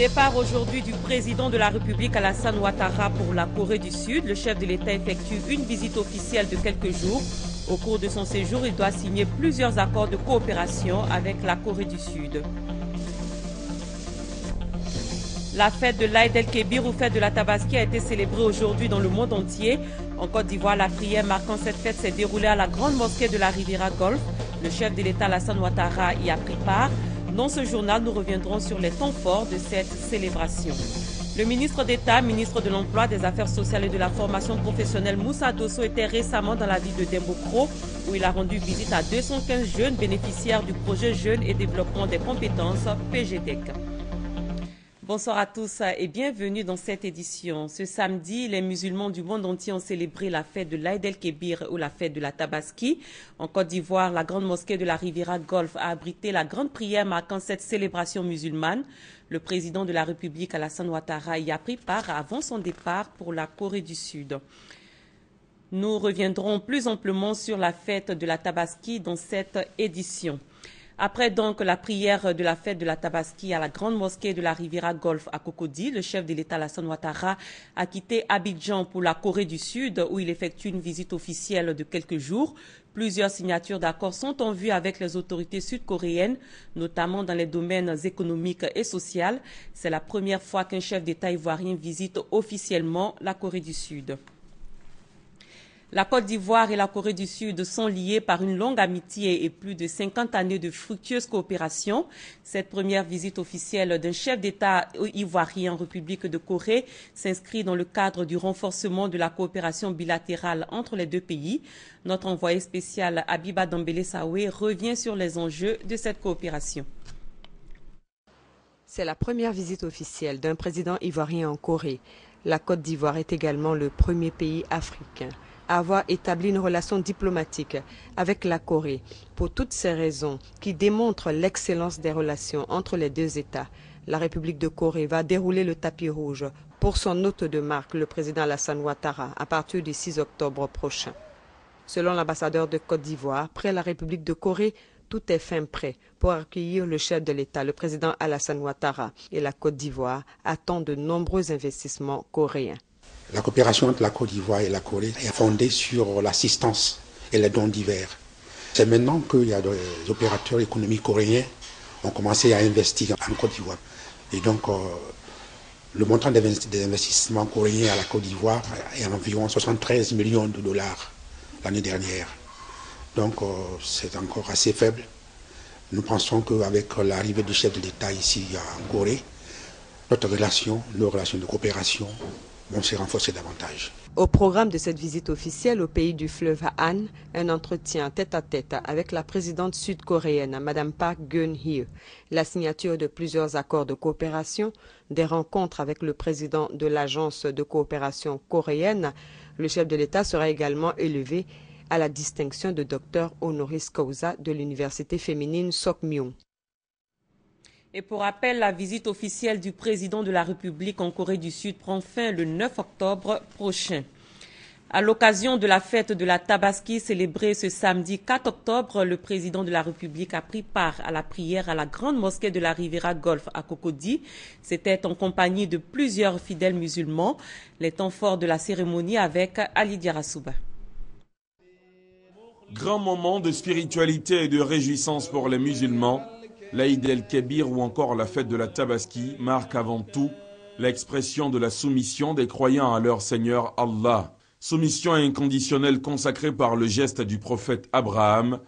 Départ aujourd'hui du président de la République Alassane Ouattara pour la Corée du Sud. Le chef de l'État effectue une visite officielle de quelques jours. Au cours de son séjour, il doit signer plusieurs accords de coopération avec la Corée du Sud. La fête de l'Aïd el-Kébir ou fête de la Tabaski a été célébrée aujourd'hui dans le monde entier. En Côte d'Ivoire, la prière marquant cette fête s'est déroulée à la grande mosquée de la Riviera Golf. Le chef de l'État Alassane Ouattara y a pris part. Dans ce journal, nous reviendrons sur les temps forts de cette célébration. Le ministre d'État, ministre de l'Emploi, des Affaires sociales et de la formation professionnelle Moussa Dosso était récemment dans la ville de Dembokro où il a rendu visite à 215 jeunes bénéficiaires du projet Jeunes et Développement des compétences PGDEC. Bonsoir à tous et bienvenue dans cette édition. Ce samedi, les musulmans du monde entier ont célébré la fête de l'Aïd el-Kébir ou la fête de la Tabaski. En Côte d'Ivoire, la grande mosquée de la Riviera Golf a abrité la grande prière marquant cette célébration musulmane. Le président de la République, Alassane Ouattara, y a pris part avant son départ pour la Corée du Sud. Nous reviendrons plus amplement sur la fête de la Tabaski dans cette édition. Après donc la prière de la fête de la Tabaski à la grande mosquée de la Riviera Golf à Cocody, le chef de l'État Alassane Ouattara a quitté Abidjan pour la Corée du Sud où il effectue une visite officielle de quelques jours. Plusieurs signatures d'accords sont en vue avec les autorités sud-coréennes, notamment dans les domaines économiques et sociaux. C'est la première fois qu'un chef d'État ivoirien visite officiellement la Corée du Sud. La Côte d'Ivoire et la Corée du Sud sont liées par une longue amitié et plus de 50 années de fructueuse coopération. Cette première visite officielle d'un chef d'État ivoirien en République de Corée s'inscrit dans le cadre du renforcement de la coopération bilatérale entre les deux pays. Notre envoyé spécial Abiba Dambélé Saoué revient sur les enjeux de cette coopération. C'est la première visite officielle d'un président ivoirien en Corée. La Côte d'Ivoire est également le premier pays africain à avoir établi une relation diplomatique avec la Corée. Pour toutes ces raisons qui démontrent l'excellence des relations entre les deux États, la République de Corée va dérouler le tapis rouge pour son hôte de marque, le président Alassane Ouattara, à partir du 6 octobre prochain. Selon l'ambassadeur de Côte d'Ivoire, près la République de Corée, tout est fin prêt pour accueillir le chef de l'État, le président Alassane Ouattara, et la Côte d'Ivoire attend de nombreux investissements coréens. La coopération entre la Côte d'Ivoire et la Corée est fondée sur l'assistance et les dons divers. C'est maintenant qu'il y a des opérateurs économiques coréens qui ont commencé à investir en Côte d'Ivoire. Et donc, le montant des investissements coréens à la Côte d'Ivoire est environ 73 millions de dollars l'année dernière. Donc, c'est encore assez faible. Nous pensons qu'avec l'arrivée du chef de l'État ici en Corée, nos relations de coopération vont se renforcer davantage. Au programme de cette visite officielle au pays du fleuve Han, un entretien tête-à-tête avec la présidente sud-coréenne, Mme Park Geun-hye, la signature de plusieurs accords de coopération, des rencontres avec le président de l'agence de coopération coréenne. Le chef de l'État sera également élevé à la distinction de docteur honoris causa de l'université féminine Sokmyung. Et pour rappel, la visite officielle du président de la République en Corée du Sud prend fin le 9 octobre prochain. À l'occasion de la fête de la Tabaski célébrée ce samedi 4 octobre, le président de la République a pris part à la prière à la grande mosquée de la Riviera Golf à Cocody. C'était en compagnie de plusieurs fidèles musulmans. Les temps forts de la cérémonie avec Ali Diarasouba. Grand moment de spiritualité et de réjouissance pour les musulmans. L'Aïd el-Kébir ou encore la fête de la Tabaski marque avant tout l'expression de la soumission des croyants à leur Seigneur Allah. Soumission inconditionnelle consacrée par le geste du prophète Abraham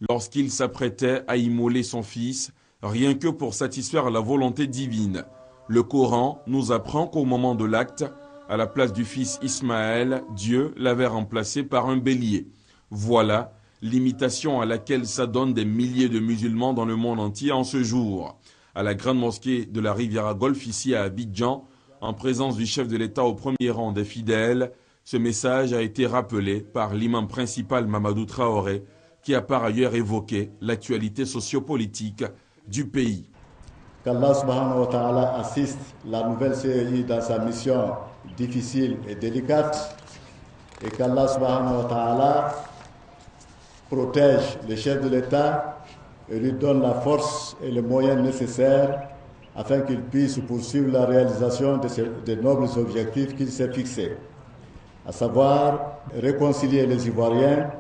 lorsqu'il s'apprêtait à immoler son fils, rien que pour satisfaire la volonté divine. Le Coran nous apprend qu'au moment de l'acte, à la place du fils Ismaël, Dieu l'avait remplacé par un bélier. Voilà l'imitation à laquelle s'adonnent des milliers de musulmans dans le monde entier en ce jour. À la grande mosquée de la Riviera Golf, ici à Abidjan, en présence du chef de l'État au premier rang des fidèles, ce message a été rappelé par l'imam principal Mamadou Traoré, qui a par ailleurs évoqué l'actualité sociopolitique du pays. Qu'Allah subhanahu wa ta'ala assiste la nouvelle CEI dans sa mission difficile et délicate, et qu'Allah subhanahu wa ta'ala protège le chef de l'État et lui donne la force et les moyens nécessaires afin qu'il puisse poursuivre la réalisation des nobles objectifs qu'il s'est fixés, à savoir réconcilier les Ivoiriens,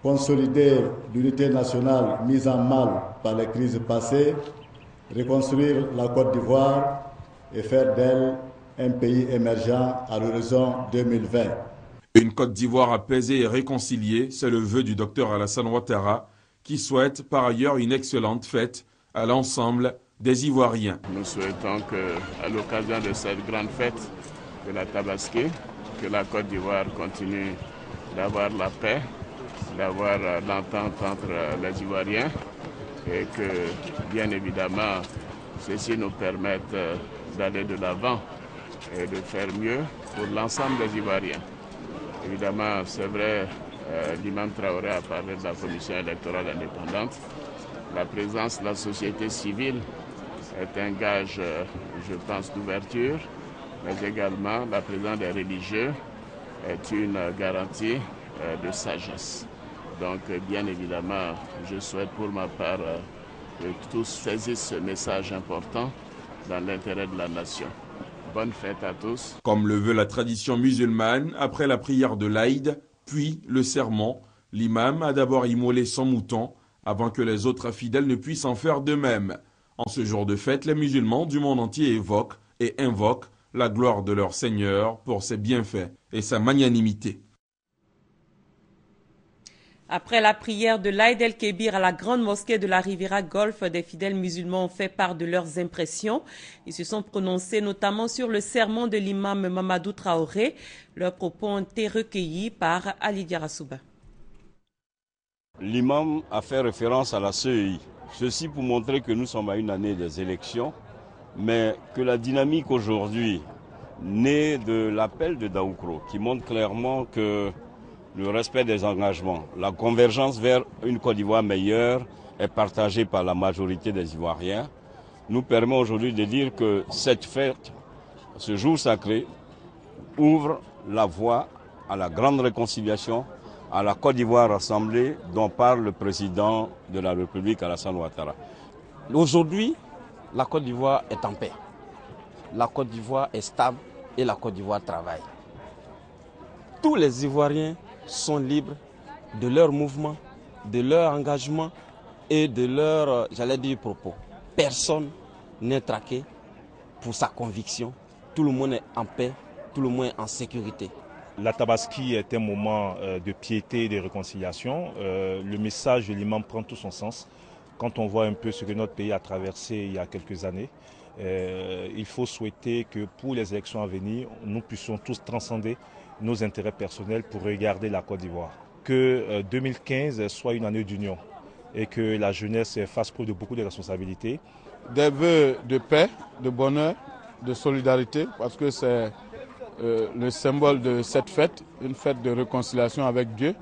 consolider l'unité nationale mise en mal par les crises passées, reconstruire la Côte d'Ivoire et faire d'elle un pays émergent à l'horizon 2020. Une Côte d'Ivoire apaisée et réconciliée, c'est le vœu du docteur Alassane Ouattara, qui souhaite par ailleurs une excellente fête à l'ensemble des Ivoiriens. Nous souhaitons qu'à l'occasion de cette grande fête de la Tabaski, que la Côte d'Ivoire continue d'avoir la paix, d'avoir l'entente entre les Ivoiriens et que, bien évidemment, ceci nous permette d'aller de l'avant et de faire mieux pour l'ensemble des Ivoiriens. Évidemment, c'est vrai, l'imam Traoré a parlé de la commission électorale indépendante. La présence de la société civile est un gage, je pense, d'ouverture, mais également la présence des religieux est une garantie de sagesse. Donc, bien évidemment, je souhaite pour ma part que tous saisissent ce message important dans l'intérêt de la nation. Bonne fête à tous. Comme le veut la tradition musulmane, après la prière de l'Aïd, puis le sermon, l'imam a d'abord immolé son mouton avant que les autres fidèles ne puissent en faire de même. En ce jour de fête, les musulmans du monde entier évoquent et invoquent la gloire de leur Seigneur pour ses bienfaits et sa magnanimité. Après la prière de l'Aïd el-Kébir à la grande mosquée de la Riviera Golfe, des fidèles musulmans ont fait part de leurs impressions. Ils se sont prononcés notamment sur le sermon de l'imam Mamadou Traoré. Leurs propos ont été recueillis par Ali Diarasouba. L'imam a fait référence à la CEI. Ceci pour montrer que nous sommes à une année des élections, mais que la dynamique aujourd'hui, née de l'appel de Daoukro, qui montre clairement que le respect des engagements, la convergence vers une Côte d'Ivoire meilleure est partagée par la majorité des Ivoiriens, nous permet aujourd'hui de dire que cette fête, ce jour sacré, ouvre la voie à la grande réconciliation, à la Côte d'Ivoire rassemblée dont parle le président de la République, Alassane Ouattara. Aujourd'hui, la Côte d'Ivoire est en paix. La Côte d'Ivoire est stable et la Côte d'Ivoire travaille. Tous les Ivoiriens sont libres de leur mouvement, de leur engagement et de leur, propos. Personne n'est traqué pour sa conviction. Tout le monde est en paix, tout le monde est en sécurité. La Tabaski est un moment de piété et de réconciliation. Le message de l'imam prend tout son sens. Quand on voit un peu ce que notre pays a traversé il y a quelques années, il faut souhaiter que pour les élections à venir, nous puissions tous transcender nos intérêts personnels pour regarder la Côte d'Ivoire. Que 2015 soit une année d'union et que la jeunesse fasse preuve de beaucoup de responsabilités. Des vœux de paix, de bonheur, de solidarité, parce que c'est le symbole de cette fête, une fête de réconciliation avec Dieu.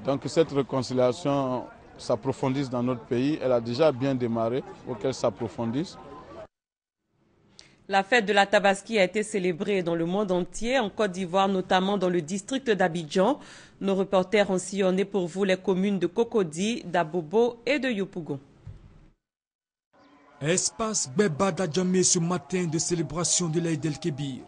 Donc cette réconciliation s'approfondisse dans notre pays. Elle a déjà bien démarré pour qu'elle s'approfondisse. La fête de la Tabaski a été célébrée dans le monde entier, en Côte d'Ivoire, notamment dans le district d'Abidjan. Nos reporters ont sillonné pour vous les communes de Cocody, d'Abobo et de Yopougon. Espace Beba d'Adjamé ce matin de célébration de l'Aïd el-Kébir.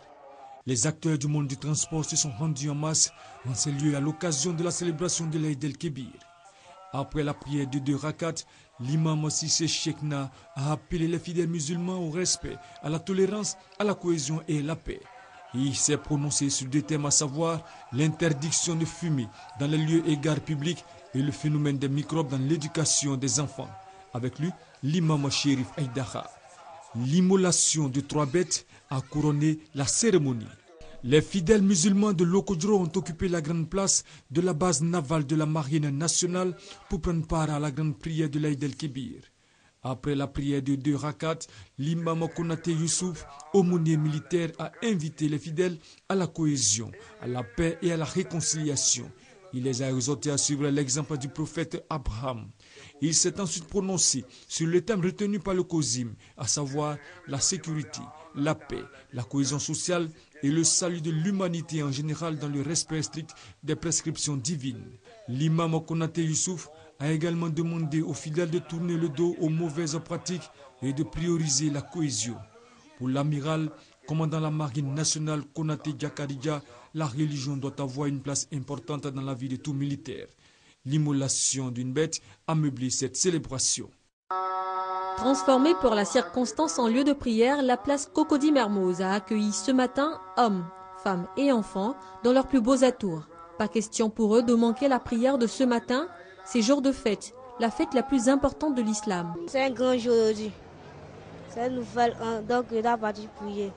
Les acteurs du monde du transport se sont rendus en masse en ces lieux à l'occasion de la célébration de l'Aïd el-Kébir. Après la prière de 2 rakats, l'imam Sissé Cheikhna a appelé les fidèles musulmans au respect, à la tolérance, à la cohésion et à la paix. Il s'est prononcé sur 2 thèmes, à savoir l'interdiction de fumer dans les lieux et gares publics et le phénomène des microbes dans l'éducation des enfants. Avec lui, l'imam Chérif Aïdaha. L'immolation de 3 bêtes a couronné la cérémonie. Les fidèles musulmans de Lokodro ont occupé la grande place de la base navale de la marine nationale pour prendre part à la grande prière de l'Aïd el-Kébir. Après la prière de 2 rakats, l'imam Konaté Youssouf, aumônier militaire, a invité les fidèles à la cohésion, à la paix et à la réconciliation. Il les a exhortés à suivre l'exemple du prophète Abraham. Il s'est ensuite prononcé sur le thème retenu par le COSIM, à savoir la sécurité, la paix, la cohésion sociale et le salut de l'humanité en général dans le respect strict des prescriptions divines. L'imam Konaté Youssouf a également demandé aux fidèles de tourner le dos aux mauvaises pratiques et de prioriser la cohésion. Pour l'amiral, commandant la marine nationale Konaté Diakaridja, la religion doit avoir une place importante dans la vie de tout militaire. L'immolation d'une bête a meublé cette célébration. Transformée pour la circonstance en lieu de prière, la place Cocody Mermoz a accueilli ce matin hommes, femmes et enfants dans leurs plus beaux atours. Pas question pour eux de manquer la prière de ce matin, ces jours de fête, la fête la plus importante de l'islam. C'est un grand jour aujourd'hui. C'est une nouvelle, donc il a parti prier.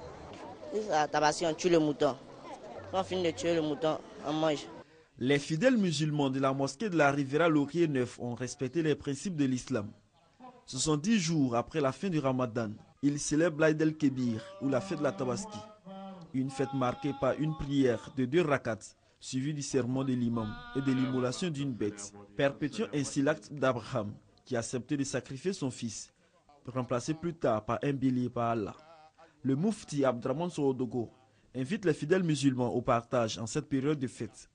À Tabaski, on tue le mouton. Quand on finit de tuer le mouton, on mange. Les fidèles musulmans de la mosquée de la Riviera Laurier 9 ont respecté les principes de l'islam. Ce sont 10 jours après la fin du Ramadan. Ils célèbrent l'Aïd el-Kébir ou la fête de la Tabaski. Une fête marquée par une prière de 2 rakats, suivie du sermon de l'imam et de l'immolation d'une bête, perpétuant ainsi l'acte d'Abraham qui a accepté de sacrifier son fils, remplacé plus tard par un bélier par Allah. Le Moufti Abdraman Sorodogo invite les fidèles musulmans au partage en cette période de fête.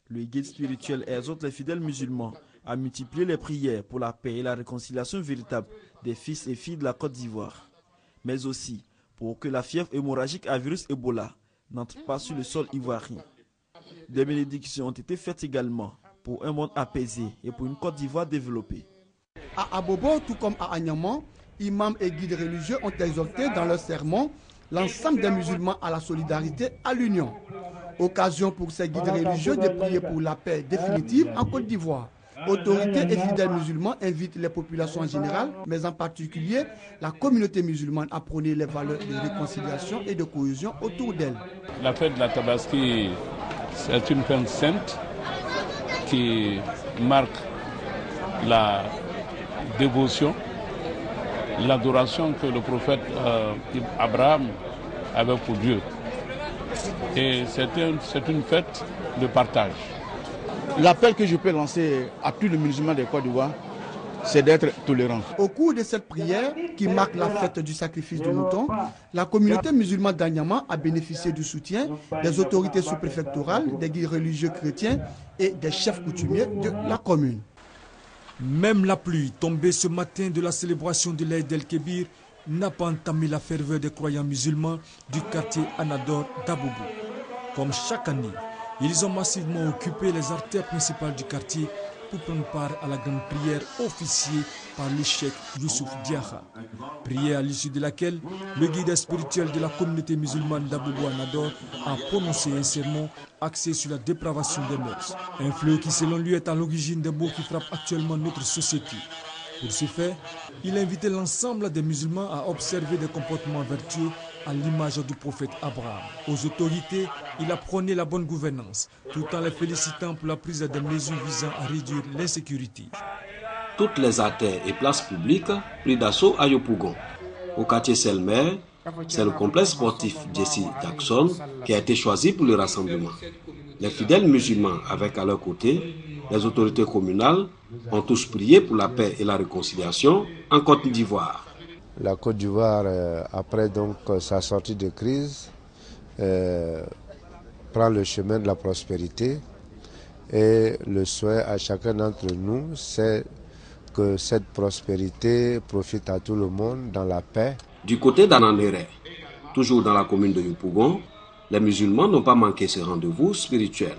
Le guide spirituel exhorte les fidèles musulmans à multiplier les prières pour la paix et la réconciliation véritable des fils et filles de la Côte d'Ivoire, mais aussi pour que la fièvre hémorragique à virus Ebola n'entre pas sur le sol ivoirien. Des bénédictions ont été faites également pour un monde apaisé et pour une Côte d'Ivoire développée. À Abobo, tout comme à Agnaman, imams et guides religieux ont exhorté dans leur sermon l'ensemble des musulmans à la solidarité, à l'union. Occasion pour ces guides religieux de prier pour la paix définitive en Côte d'Ivoire. Autorités et fidèles musulmans invitent les populations en général, mais en particulier la communauté musulmane à prôner les valeurs de réconciliation et de cohésion autour d'elle. La fête de la Tabaski, c'est une fête sainte qui marque la dévotion, l'adoration que le prophète Abraham avait pour Dieu. Et c'est une fête de partage. L'appel que je peux lancer à tous les musulmans de Côte d'Ivoire, c'est d'être tolérants. Au cours de cette prière qui marque la fête du sacrifice du mouton, la communauté musulmane d'Agnaman a bénéficié du soutien des autorités sous-préfectorales, des guides religieux chrétiens et des chefs coutumiers de la commune. Même la pluie tombée ce matin de la célébration de l'Aïd el-Kébir n'a pas entamé la ferveur des croyants musulmans du quartier Anador d'Abobo. Comme chaque année, ils ont massivement occupé les artères principales du quartier pour prendre part à la grande prière officiée par le cheikh Youssouf Diakha. Prière à l'issue de laquelle le guide spirituel de la communauté musulmane d'Abobo Anador a prononcé un sermon axé sur la dépravation des mœurs. Un fléau qui selon lui est à l'origine des maux qui frappent actuellement notre société. Pour ce faire, il a invité l'ensemble des musulmans à observer des comportements vertueux à l'image du prophète Abraham. Aux autorités, il a prôné la bonne gouvernance, tout en les félicitant pour la prise des mesures visant à réduire l'insécurité. Toutes les artères et places publiques pris d'assaut à Yopougon. Au quartier Selmer, c'est le complexe sportif Jesse Jackson qui a été choisi pour le rassemblement. Les fidèles musulmans avec à leur côté les autorités communales ont tous prié pour la paix et la réconciliation en Côte d'Ivoire. La Côte d'Ivoire, après donc sa sortie de crise, prend le chemin de la prospérité et le souhait à chacun d'entre nous, c'est que cette prospérité profite à tout le monde dans la paix. Du côté d'Ananéré, toujours dans la commune de Yopougon, les musulmans n'ont pas manqué ce rendez-vous spirituel.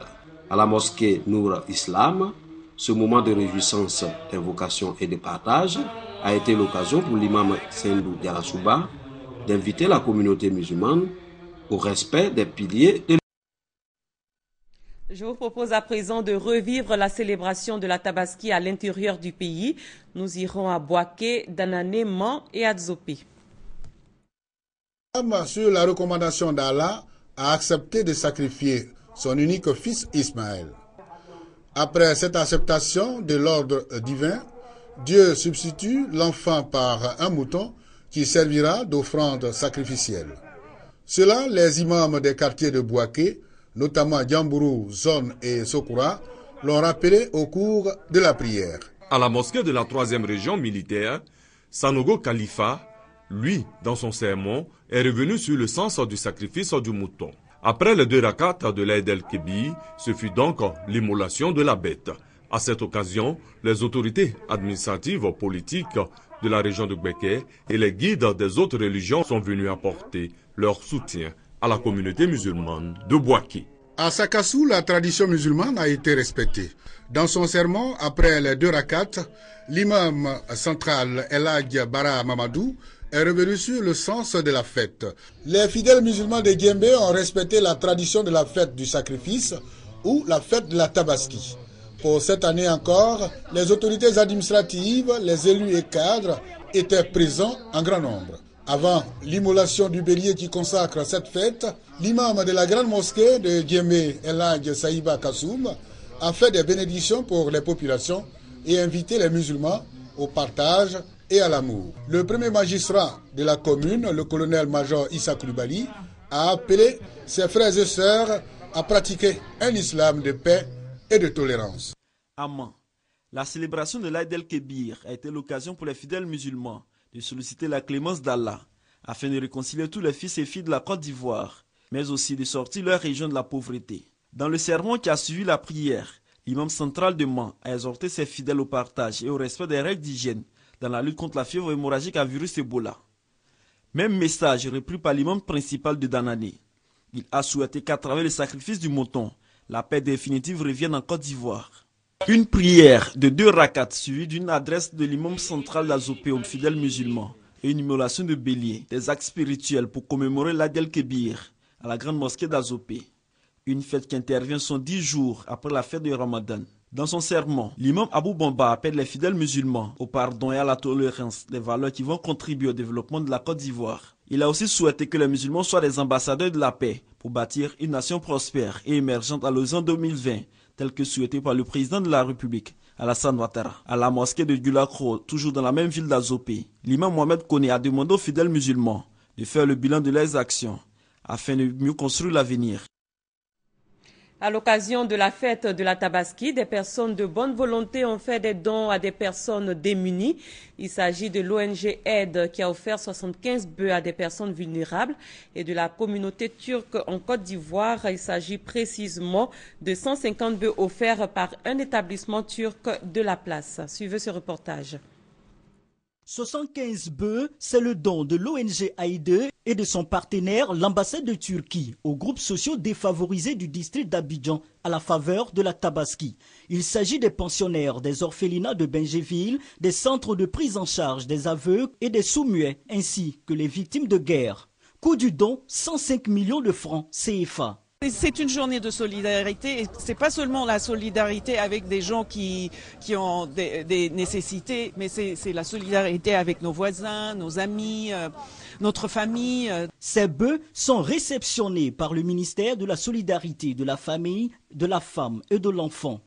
À la mosquée Nour Islam, ce moment de réjouissance, d'invocation et de partage a été l'occasion pour l'imam Sendou Diarasouba d'inviter la communauté musulmane au respect des piliers de Je vous propose à présent de revivre la célébration de la Tabaski à l'intérieur du pays. Nous irons à Bouaké, Danané, Man et Adzopi. Sur la recommandation d'Allah, a accepté de sacrifier son unique fils Ismaël. Après cette acceptation de l'ordre divin, Dieu substitue l'enfant par un mouton qui servira d'offrande sacrificielle. Cela, les imams des quartiers de Bouaké, notamment Djambourou, Zone et Sokoura, l'ont rappelé au cours de la prière. À la mosquée de la 3e région militaire, Sanogo Khalifa, lui, dans son sermon, est revenu sur le sens du sacrifice du mouton. Après les 2 rakats de l'Aïd el-Kébir, ce fut donc l'immolation de la bête. À cette occasion, les autorités administratives, politiques de la région de Gbeke et les guides des autres religions sont venus apporter leur soutien à la communauté musulmane de Bouaké. À Sakassou, la tradition musulmane a été respectée. Dans son sermon, après les 2 rakats, l'imam central El Hadj Bara Mamadou est revenu sur le sens de la fête. Les fidèles musulmans de Guembé ont respecté la tradition de la fête du sacrifice ou la fête de la Tabaski. Pour cette année encore, les autorités administratives, les élus et cadres étaient présents en grand nombre. Avant l'immolation du bélier qui consacre cette fête, l'imam de la grande mosquée de Guémé, El Hadj Saïba Kassoum, a fait des bénédictions pour les populations et invité les musulmans au partage et à l'amour. Le premier magistrat de la commune, le colonel-major Issa Koulibaly, a appelé ses frères et sœurs à pratiquer un islam de paix et de tolérance. Amen. La célébration de l'Aïd el-Kébir a été l'occasion pour les fidèles musulmans de solliciter la clémence d'Allah afin de réconcilier tous les fils et filles de la Côte d'Ivoire, mais aussi de sortir leur région de la pauvreté. Dans le sermon qui a suivi la prière, l'imam central de Mans a exhorté ses fidèles au partage et au respect des règles d'hygiène dans la lutte contre la fièvre hémorragique à virus Ebola. Même message repris par l'imam principal de Danané. Il a souhaité qu'à travers le sacrifice du mouton, la paix définitive revienne en Côte d'Ivoire. Une prière de 2 rakats suivie d'une adresse de l'imam central d'Azopé aux fidèles musulmans et une immolation de bélier, des actes spirituels pour commémorer l'Aïd el-Kébir à la grande mosquée d'Azopé. Une fête qui intervient 110 jours après la fête de Ramadan. Dans son sermon, l'imam Abou Bamba appelle les fidèles musulmans au pardon et à la tolérance, des valeurs qui vont contribuer au développement de la Côte d'Ivoire. Il a aussi souhaité que les musulmans soient des ambassadeurs de la paix pour bâtir une nation prospère et émergente à l'horizon 2020, tel que souhaité par le président de la République, Alassane Ouattara. À la mosquée de Gulakro, toujours dans la même ville d'Azopé, l'imam Mohamed Koné a demandé aux fidèles musulmans de faire le bilan de leurs actions afin de mieux construire l'avenir. À l'occasion de la fête de la Tabaski, des personnes de bonne volonté ont fait des dons à des personnes démunies. Il s'agit de l'ONG Aide qui a offert 75 bœufs à des personnes vulnérables et de la communauté turque en Côte d'Ivoire. Il s'agit précisément de 150 bœufs offerts par un établissement turc de la place. Suivez ce reportage. 75 bœufs, c'est le don de l'ONG Aïde et de son partenaire, l'ambassade de Turquie, aux groupes sociaux défavorisés du district d'Abidjan à la faveur de la Tabaski. Il s'agit des pensionnaires, des orphelinats de Bengéville, des centres de prise en charge des aveugles et des sourds-muets, ainsi que les victimes de guerre. Coût du don, 105 millions de francs CFA. C'est une journée de solidarité et c'est pas seulement la solidarité avec des gens qui ont des nécessités, mais c'est la solidarité avec nos voisins, nos amis, notre famille. Ces bœufs sont réceptionnés par le ministère de la Solidarité, de la Famille, de la Femme et de l'Enfant.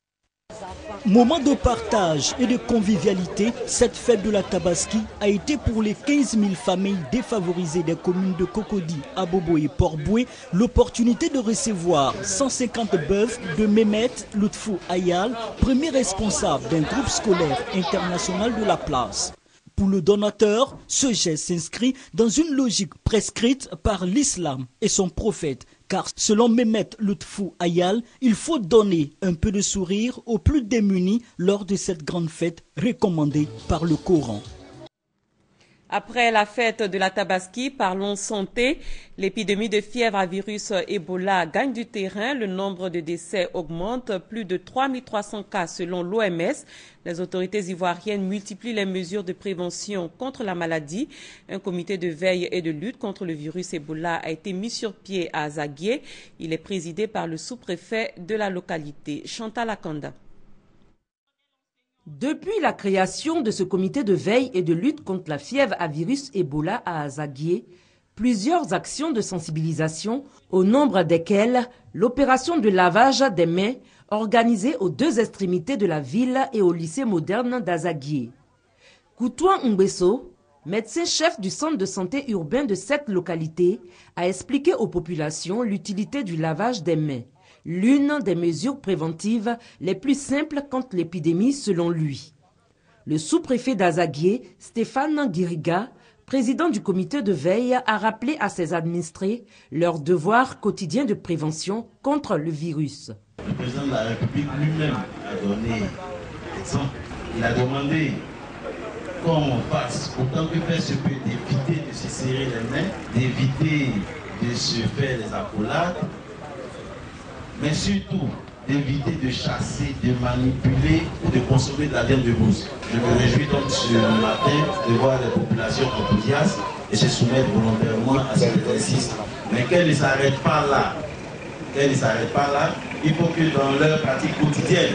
Moment de partage et de convivialité, cette fête de la Tabaski a été pour les 15 000 familles défavorisées des communes de Cocody, Abobo et Port-Boué l'opportunité de recevoir 150 bœufs de Mehmet Lutfou Ayal, premier responsable d'un groupe scolaire international de la place. Pour le donateur, ce geste s'inscrit dans une logique prescrite par l'islam et son prophète. Car selon Mehmet Lutfou Ayal, il faut donner un peu de sourire aux plus démunis lors de cette grande fête recommandée par le Coran. Après la fête de la Tabaski, parlons santé. L'épidémie de fièvre à virus Ebola gagne du terrain. Le nombre de décès augmente. Plus de 3300 cas selon l'OMS. Les autorités ivoiriennes multiplient les mesures de prévention contre la maladie. Un comité de veille et de lutte contre le virus Ebola a été mis sur pied à Azaguié. Il est présidé par le sous-préfet de la localité, Chantal Akanda. Depuis la création de ce comité de veille et de lutte contre la fièvre à virus Ebola à Azaguié, plusieurs actions de sensibilisation, au nombre desquelles l'opération de lavage des mains organisée aux 2 extrémités de la ville et au lycée moderne d'Azaguié. Koutouan Umbeso, médecin-chef du centre de santé urbain de cette localité, a expliqué aux populations l'utilité du lavage des mains. L'une des mesures préventives les plus simples contre l'épidémie selon lui. Le sous-préfet d'Azaguié, Stéphane Guiriga, président du comité de veille, a rappelé à ses administrés leur devoir quotidien de prévention contre le virus. Le président de la République lui-même a donné exemple, il a demandé qu'on fasse autant que faire se peut d'éviter de se serrer les mains, d'éviter de se faire les accolades, mais surtout d'éviter de chasser, de manipuler ou de consommer de la viande de brousse. Je me réjouis donc ce matin de voir les populations enthousiastes et se soumettre volontairement à cet exercice. Mais qu'elles ne s'arrêtent pas là. Qu'elles ne s'arrêtent pas là. Il faut que dans leur pratique quotidienne,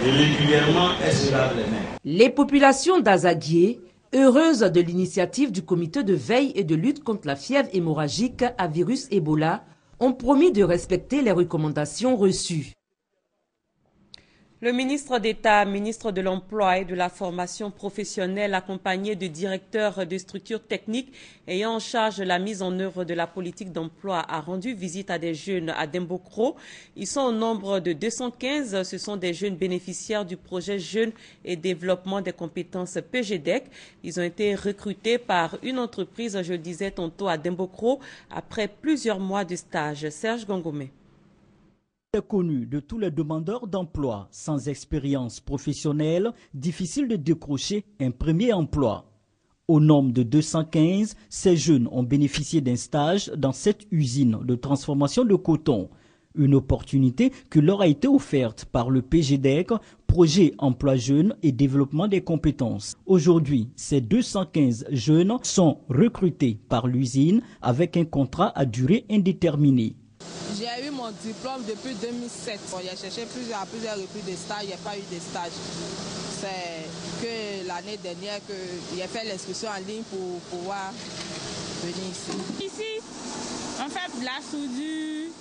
régulièrement, elles se lavent les mains. Les populations d'Azaguié, heureuses de l'initiative du comité de veille et de lutte contre la fièvre hémorragique à virus Ebola, ont promis de respecter les recommandations reçues. Le ministre d'État, ministre de l'Emploi et de la formation professionnelle, accompagné de directeurs de structures techniques ayant en charge la mise en œuvre de la politique d'emploi, a rendu visite à des jeunes à Dembokro. Ils sont au nombre de 215. Ce sont des jeunes bénéficiaires du projet Jeunes et Développement des compétences PGDEC. Ils ont été recrutés par une entreprise, je le disais tantôt, à Dembokro après plusieurs mois de stage. Serge Gongomé. Est connu de tous les demandeurs d'emploi sans expérience professionnelle, difficile de décrocher un premier emploi. Au nombre de 215, ces jeunes ont bénéficié d'un stage dans cette usine de transformation de coton. Une opportunité qui leur a été offerte par le PGDEC, Projet Emploi Jeunes et Développement des compétences. Aujourd'hui, ces 215 jeunes sont recrutés par l'usine avec un contrat à durée indéterminée. J'ai eu mon diplôme depuis 2007. J'ai cherché à plusieurs reprises de stage, il n'y a pas eu de stage. C'est que l'année dernière que j'ai fait l'inscription en ligne pour pouvoir venir ici. Ici, on fait de la soudure,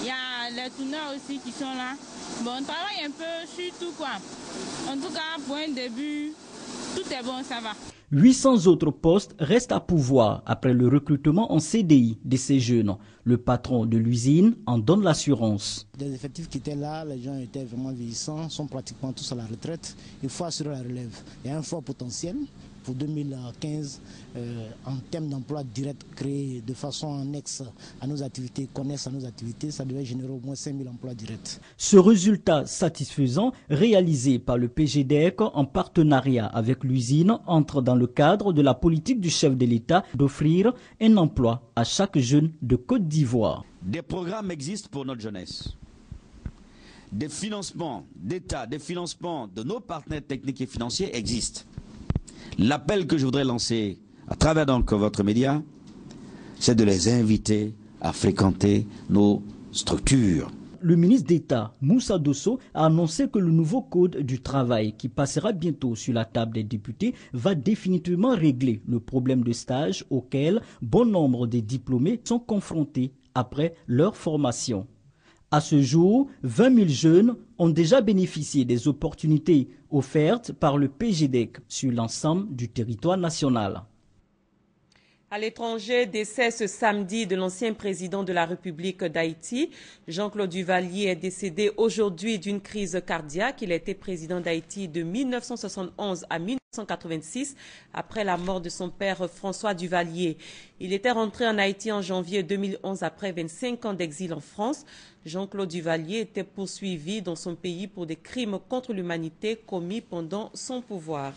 il y a les tourneurs aussi qui sont là. Bon, on travaille un peu sur tout quoi. En tout cas, pour un début, tout est bon, ça va. 800 autres postes restent à pourvoir après le recrutement en CDI de ces jeunes. Le patron de l'usine en donne l'assurance. Les effectifs qui étaient là, les gens étaient vraiment vieillissants, sont pratiquement tous à la retraite. Il faut assurer la relève. Il y a un fort potentiel pour 2015 en termes d'emploi direct créés de façon annexe à nos activités, connexes à nos activités, ça devait générer au moins 5000 emplois directs. Ce résultat satisfaisant, réalisé par le PGDEC en partenariat avec l'usine, entre dans le cadre de la politique du chef de l'État d'offrir un emploi à chaque jeune de Côte d'Ivoire. Des programmes existent pour notre jeunesse. Des financements d'État, des financements de nos partenaires techniques et financiers existent. L'appel que je voudrais lancer à travers donc votre média, c'est de les inviter à fréquenter nos structures. Le ministre d'État, Moussa Dosso, a annoncé que le nouveau code du travail qui passera bientôt sur la table des députés va définitivement régler le problème de stage auquel bon nombre des diplômés sont confrontés après leur formation. À ce jour, 20 000 jeunes ont déjà bénéficié des opportunités offertes par le PGDEC sur l'ensemble du territoire national. À l'étranger, décès ce samedi de l'ancien président de la République d'Haïti. Jean-Claude Duvalier est décédé aujourd'hui d'une crise cardiaque. Il a été président d'Haïti de 1971 à 1986 après la mort de son père François Duvalier. Il était rentré en Haïti en janvier 2011 après 25 ans d'exil en France. Jean-Claude Duvalier était poursuivi dans son pays pour des crimes contre l'humanité commis pendant son pouvoir.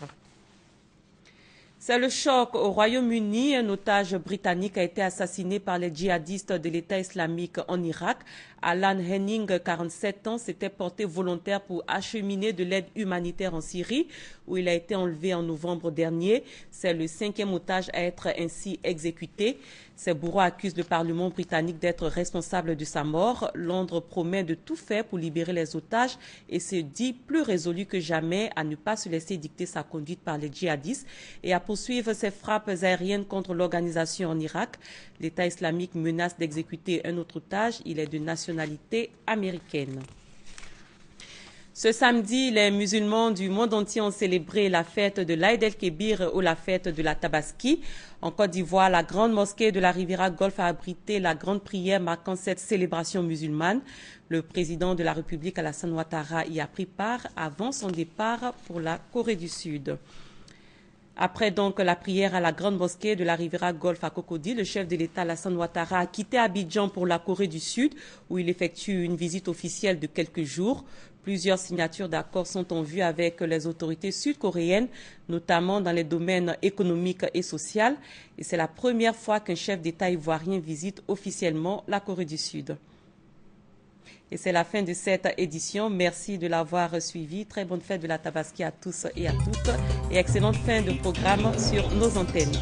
C'est le choc au Royaume-Uni. Un otage britannique a été assassiné par les djihadistes de l'État islamique en Irak. Alan Henning, 47 ans, s'était porté volontaire pour acheminer de l'aide humanitaire en Syrie, où il a été enlevé en novembre dernier. C'est le 5e otage à être ainsi exécuté. Ses bourreaux accusent le Parlement britannique d'être responsable de sa mort. Londres promet de tout faire pour libérer les otages et se dit plus résolu que jamais à ne pas se laisser dicter sa conduite par les djihadistes et à poursuivre ses frappes aériennes contre l'organisation en Irak. L'État islamique menace d'exécuter un autre otage. Il est de nationalité américaine. Ce samedi, les musulmans du monde entier ont célébré la fête de l'Aïd el-Kébir ou la fête de la Tabaski. En Côte d'Ivoire, la grande mosquée de la Riviera Golfe a abrité la grande prière marquant cette célébration musulmane. Le président de la République, Alassane Ouattara, y a pris part avant son départ pour la Corée du Sud. Après donc la prière à la grande mosquée de la Riviera Golfe à Cocody, le chef de l'État Alassane Ouattara a quitté Abidjan pour la Corée du Sud où il effectue une visite officielle de quelques jours. Plusieurs signatures d'accords sont en vue avec les autorités sud-coréennes, notamment dans les domaines économiques et sociaux. Et c'est la première fois qu'un chef d'État ivoirien visite officiellement la Corée du Sud. Et c'est la fin de cette édition. Merci de l'avoir suivi. Très bonne fête de la Tabaski à tous et à toutes. Et excellente fin de programme sur nos antennes.